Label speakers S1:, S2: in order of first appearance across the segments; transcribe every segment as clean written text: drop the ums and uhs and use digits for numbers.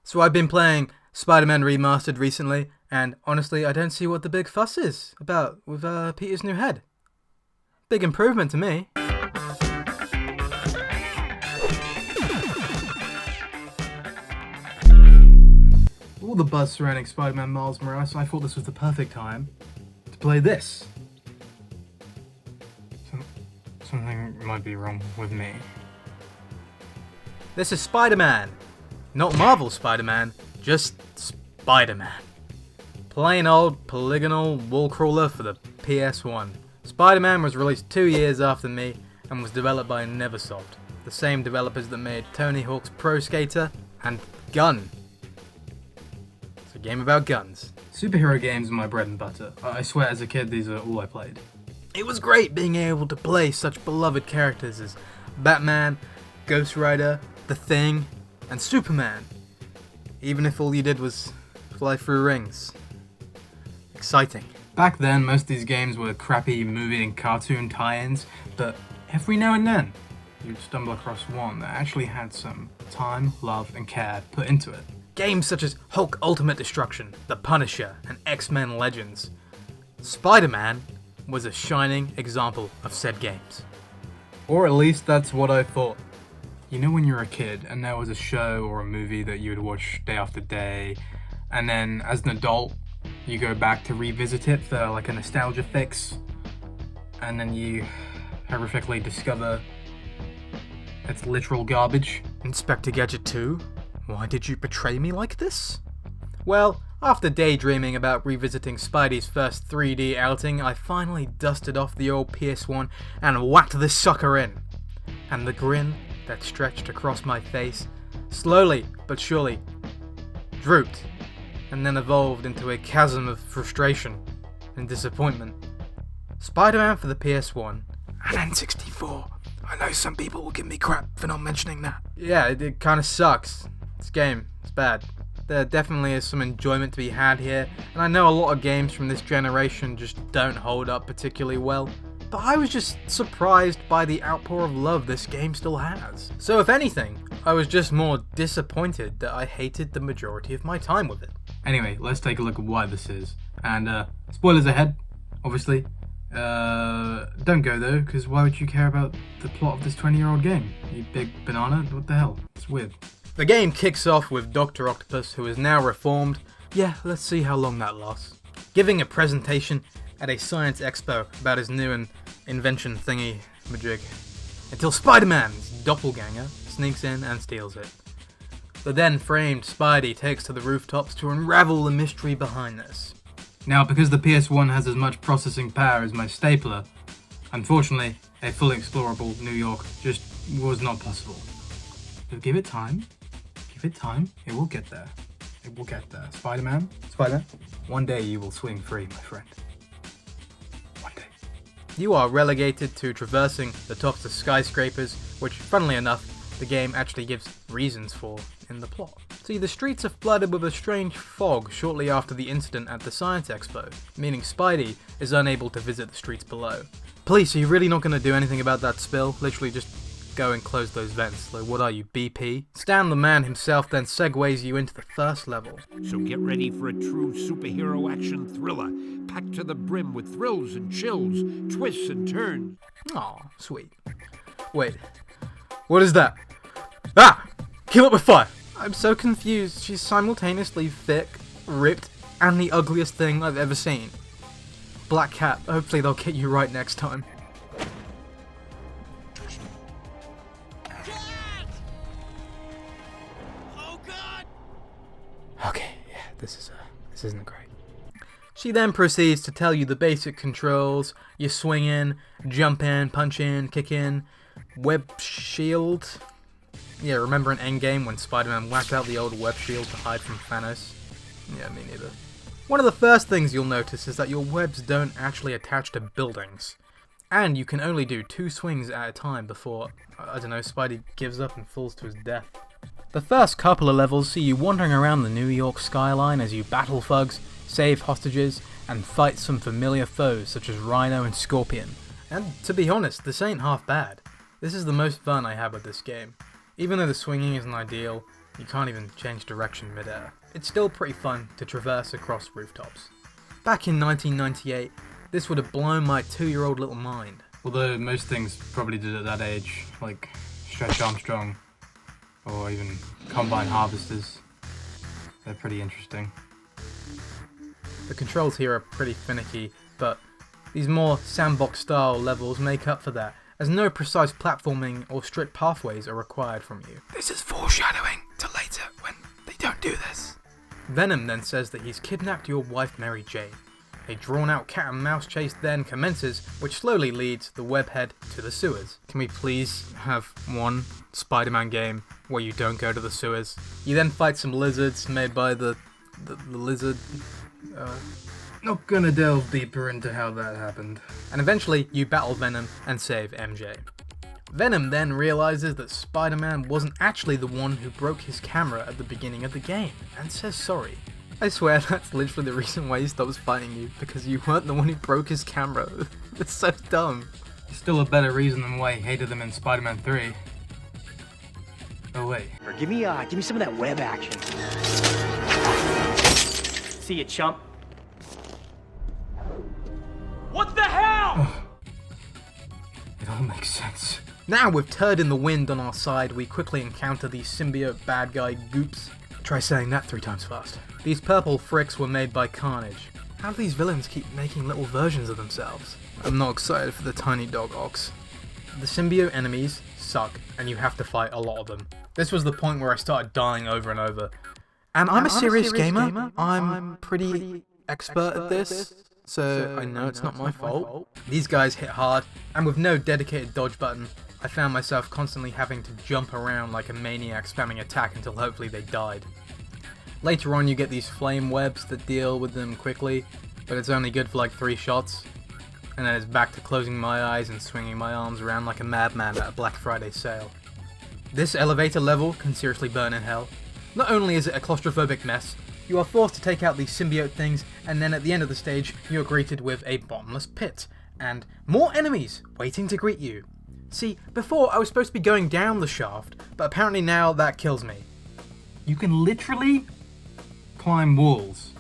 S1: So I've been playing Spider-Man Remastered recently, and honestly, I don't see what the big fuss is about with Peter's new head. Big improvement to me. All the buzz surrounding Spider-Man Miles Morales, I thought this was the perfect time to play this. Something might be wrong with me. This is Spider-Man. Not Marvel Spider-Man, just Spider-Man. Plain old polygonal wall crawler for the PS1. Spider-Man was released 2 years after me and was developed by Neversoft, the same developers that made Tony Hawk's Pro Skater and Gun. It's a game about guns. Superhero games are my bread and butter. I swear as a kid these are all I played. It was great being able to play such beloved characters as Batman, Ghost Rider, The Thing, and Superman, even if all you did was fly through rings. Exciting. Back then, most of these games were crappy movie and cartoon tie-ins, but every now and then, you'd stumble across one that actually had some time, love, and care put into it. Games such as Hulk Ultimate Destruction, The Punisher, and X-Men Legends. Spider-Man was a shining example of said games. Or at least that's what I thought. You know when you're a kid and there was a show or a movie that you would watch day after day, and then as an adult you go back to revisit it for like a nostalgia fix, and then you horrifically discover it's literal garbage? Inspector Gadget 2? Why did you betray me like this? Well, after daydreaming about revisiting Spidey's first 3D outing, I finally dusted off the old PS1 and whacked this sucker in. And the grin that stretched across my face slowly but surely drooped, and then evolved into a chasm of frustration and disappointment. Spider-Man for the PS1 and N64. I know some people will give me crap for not mentioning that. Yeah, it kind of sucks. This game, it's bad. There definitely is some enjoyment to be had here, and I know a lot of games from this generation just don't hold up particularly well. But I was just surprised by the outpour of love this game still has. So if anything, I was just more disappointed that I hated the majority of my time with it. Anyway, let's take a look at why this is. And spoilers ahead, obviously. Don't go though, because why would you care about the plot of this 20-year-old game? You big banana? What the hell? It's weird. The game kicks off with Dr. Octopus, who is now reformed. Yeah, let's see how long that lasts. Giving a presentation at a science expo about his new invention thingy majig, until Spider-Man's doppelganger sneaks in and steals it. The then framed Spidey takes to the rooftops to unravel the mystery behind this. Now, because the PS1 has as much processing power as my stapler, unfortunately, a fully explorable New York just was not possible. But give it time, it will get there. It will get there. Spider-Man, one day you will swing free, my friend. You are relegated to traversing the tops of skyscrapers, which, funnily enough, the game actually gives reasons for in the plot. See, the streets are flooded with a strange fog shortly after the incident at the Science Expo, meaning Spidey is unable to visit the streets below. Police, are you really not going to do anything about that spill? Literally just go and close those vents. Like, what are you, BP? Stan the Man himself then segues you into the first level.
S2: So get ready for a true superhero action thriller, packed to the brim with thrills and chills, twists and turns.
S1: Aw, sweet. Wait, what is that? Ah! Kill it with fire! I'm so confused. She's simultaneously thick, ripped, and the ugliest thing I've ever seen. Black Cat, hopefully they'll get you right next time. Okay, yeah, this isn't great. She then proceeds to tell you the basic controls. You swing in, jump in, punch in, kick in, web shield. Yeah, remember in Endgame when Spider-Man whacked out the old web shield to hide from Thanos? Yeah, me neither. One of the first things you'll notice is that your webs don't actually attach to buildings. And you can only do 2 swings at a time before, I don't know, Spidey gives up and falls to his death. The first couple of levels see you wandering around the New York skyline as you battle thugs, save hostages, and fight some familiar foes such as Rhino and Scorpion. And to be honest, this ain't half bad. This is the most fun I have with this game. Even though the swinging isn't ideal, You can't even change direction mid-air. It's still pretty fun to traverse across rooftops. Back in 1998, this would have blown my 2-year-old little mind. Although most things probably did at that age, like Stretch Armstrong, or even combine harvesters. They're pretty interesting. The controls here are pretty finicky, but these more sandbox-style levels make up for that, as no precise platforming or strict pathways are required from you. This is foreshadowing to later when they don't do this. Venom then says that he's kidnapped your wife Mary Jane. A drawn-out cat and mouse chase then commences, which slowly leads the webhead to the sewers. Can we please have one Spider-Man game where you don't go to the sewers? You then fight some lizards made by the lizard... Not gonna delve deeper into how that happened. And eventually, you battle Venom and save MJ. Venom then realizes that Spider-Man wasn't actually the one who broke his camera at the beginning of the game, and says sorry. I swear that's literally the reason why he stops fighting you, because you weren't the one who broke his camera. It's so dumb. Still a better reason than why he hated them in Spider-Man 3. Oh wait.
S3: Give me some of that web action. See you, chump. What the hell?
S1: It all makes sense. Now with Turd in the Wind on our side, we quickly encounter the symbiote bad guy Goops. Try saying that 3 times fast. These purple fricks were made by Carnage. How do these villains keep making little versions of themselves? I'm not excited for the tiny dog ox. The symbiote enemies suck, and you have to fight a lot of them. This was the point where I started dying over and over. And I'm a serious gamer. I'm pretty expert at this, so I know it's not my fault. These guys hit hard, and with no dedicated dodge button, I found myself constantly having to jump around like a maniac spamming attack until hopefully they died. Later on you get these flame webs that deal with them quickly, but it's only good for like 3 shots, and then it's back to closing my eyes and swinging my arms around like a madman at a Black Friday sale. This elevator level can seriously burn in hell. Not only is it a claustrophobic mess, you are forced to take out these symbiote things, and then at the end of the stage you are greeted with a bottomless pit, and more enemies waiting to greet you. See, before I was supposed to be going down the shaft, but apparently now that kills me. You can literally climb walls.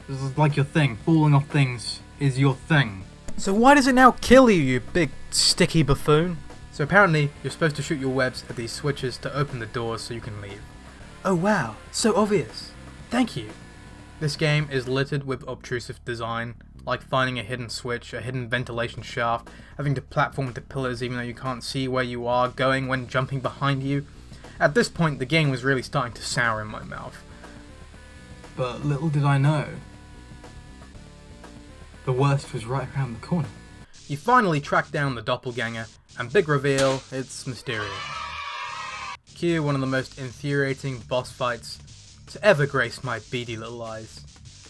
S1: This is like your thing. Falling off things is your thing. So why does it now kill you, you big sticky buffoon? So apparently you're supposed to shoot your webs at these switches to open the doors so you can leave. Oh wow, so obvious. Thank you. This game is littered with obtrusive design, like finding a hidden switch, a hidden ventilation shaft, having to platform to pillars even though you can't see where you are going when jumping behind you. At this point the game was really starting to sour in my mouth. But little did I know, the worst was right around the corner. You finally track down the doppelganger, and big reveal, it's Mysterio. Cue one of the most infuriating boss fights to ever grace my beady little eyes.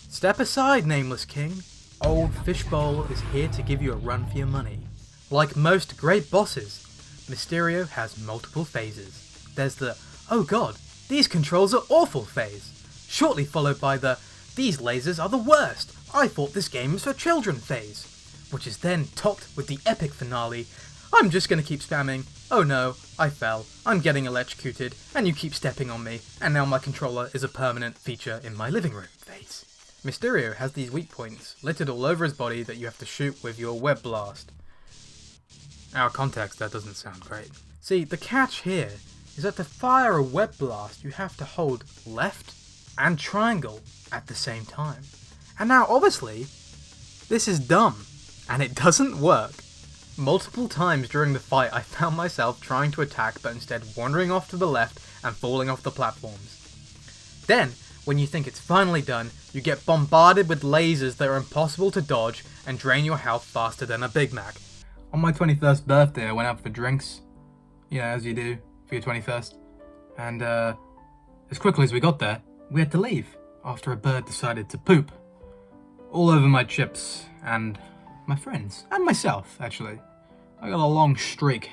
S1: Step aside, nameless king. Old Fishbowl is here to give you a run for your money. Like most great bosses, Mysterio has multiple phases. There's the, oh god, these controls are awful phase, shortly followed by the, these lasers are the worst, I thought this game was for children phase, which is then topped with the epic finale, I'm just gonna keep spamming, oh no, I fell, I'm getting electrocuted, and you keep stepping on me, and now my controller is a permanent feature in my living room phase. Mysterio has these weak points littered all over his body that you have to shoot with your web blast. Out of context, that doesn't sound great. See, the catch here is that to fire a web blast you have to hold left and triangle at the same time. And now obviously, this is dumb, and it doesn't work. Multiple times during the fight I found myself trying to attack but instead wandering off to the left and falling off the platforms. Then, when you think it's finally done, you get bombarded with lasers that are impossible to dodge and drain your health faster than a Big Mac. On my 21st birthday I went out for drinks, you know, as you do for your 21st, and as quickly as we got there, we had to leave after a bird decided to poop all over my chips and my friends, and myself actually. I got a long streak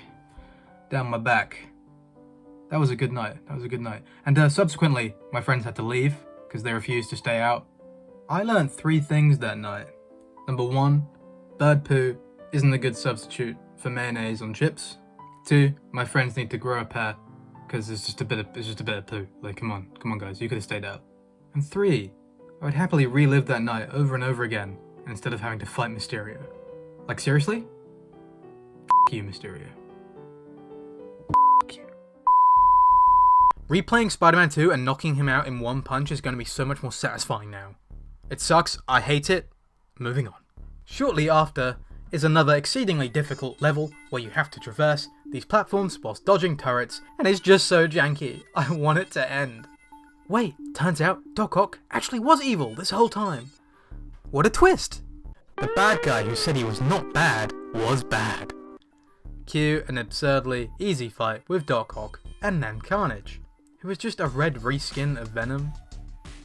S1: down my back. That was a good night, And subsequently, my friends had to leave because they refused to stay out. I learned 3 things that night. Number 1, bird poo isn't a good substitute for mayonnaise on chips. 2, my friends need to grow a pair. because it's just a bit of poo. Like, come on, guys, you could have stayed out. And 3, I would happily relive that night over and over again instead of having to fight Mysterio. Like, seriously? F you, Mysterio. F you. Replaying Spider-Man 2 and knocking him out in one punch is going to be so much more satisfying now. It sucks, I hate it. Moving on. Shortly after is another exceedingly difficult level where you have to traverse these platforms whilst dodging turrets, and it's just so janky. I want it to end. Wait, turns out Doc Ock actually was evil this whole time. What a twist! The bad guy who said he was not bad was bad. Cue an absurdly easy fight with Doc Ock and then Carnage, who is just a red reskin of Venom.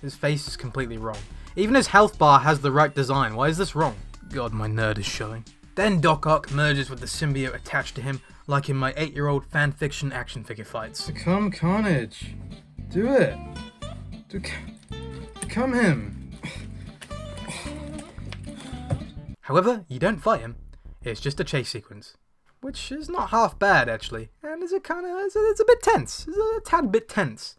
S1: His face is completely wrong. Even his health bar has the right design. Why is this wrong? God, my nerd is showing. Then Doc Ock merges with the symbiote attached to him, like in my 8-year-old fanfiction action figure fights. Become Carnage. Do it. Become him. However, you don't fight him. It's just a chase sequence, which is not half bad actually, and it's a bit tense. It's a tad bit tense.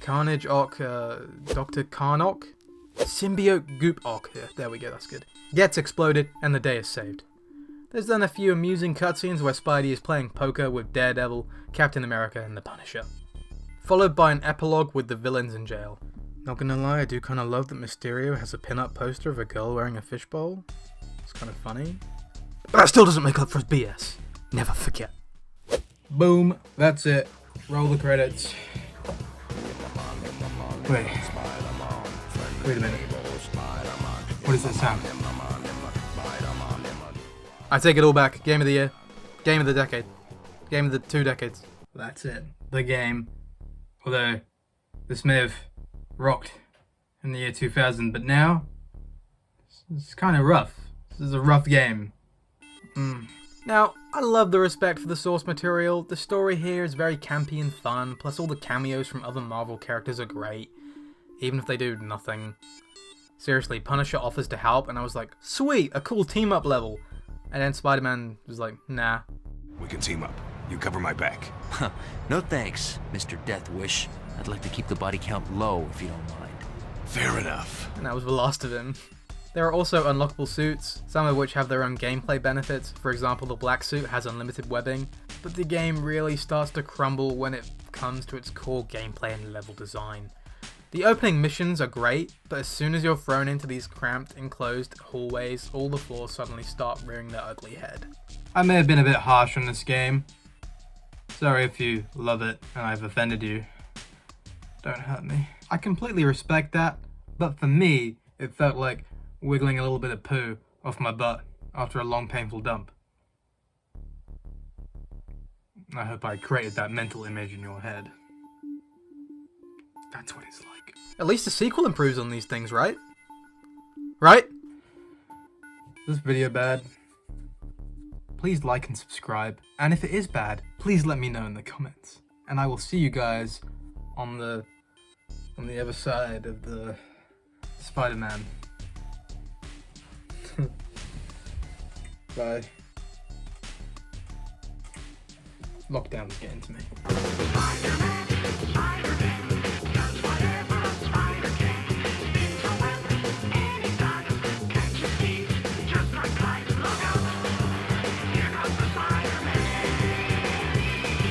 S1: Carnage Ock, Dr. Carnock? Symbiote Goop Ock, yeah, there we go, that's good. Gets exploded, and the day is saved. There's then a few amusing cutscenes where Spidey is playing poker with Daredevil, Captain America, and the Punisher. Followed by an epilogue with the villains in jail. Not gonna lie, I do kinda love that Mysterio has a pin-up poster of a girl wearing a fishbowl. It's kinda funny. But that still doesn't make up for his BS. Never forget. Boom, that's it. Roll the credits. Wait a minute. What is that sound? I take it all back. Game of the year. Game of the decade. Game of the 2 decades. That's it. The game. Although, this may have rocked in the year 2000, but now, it's kind of rough. This is a rough game. Now, I love the respect for the source material. The story here is very campy and fun, plus all the cameos from other Marvel characters are great, even if they do nothing. Seriously, Punisher offers to help, and I was like, sweet, a cool team-up level. And then Spider-Man was like, nah.
S4: We can team up. You cover my back.
S5: No thanks, Mr. Death Wish. I'd like to keep the body count low, if you don't mind.
S4: Fair enough.
S1: And that was the last of him. There are also unlockable suits, some of which have their own gameplay benefits. For example, the black suit has unlimited webbing, but the game really starts to crumble when it comes to its core gameplay and level design. The opening missions are great, but as soon as you're thrown into these cramped, enclosed hallways, all the floors suddenly start rearing their ugly head. I may have been a bit harsh on this game. Sorry if you love it and I've offended you. Don't hurt me. I completely respect that, but for me, it felt like wiggling a little bit of poo off my butt after a long, painful dump. I hope I created that mental image in your head. That's what it's like. At least the sequel improves on these things, right? Right? Is this video bad? Please like and subscribe. And if it is bad, please let me know in the comments. And I will see you guys on the other side of the Spider-Man. Bye. Lockdown's getting to me.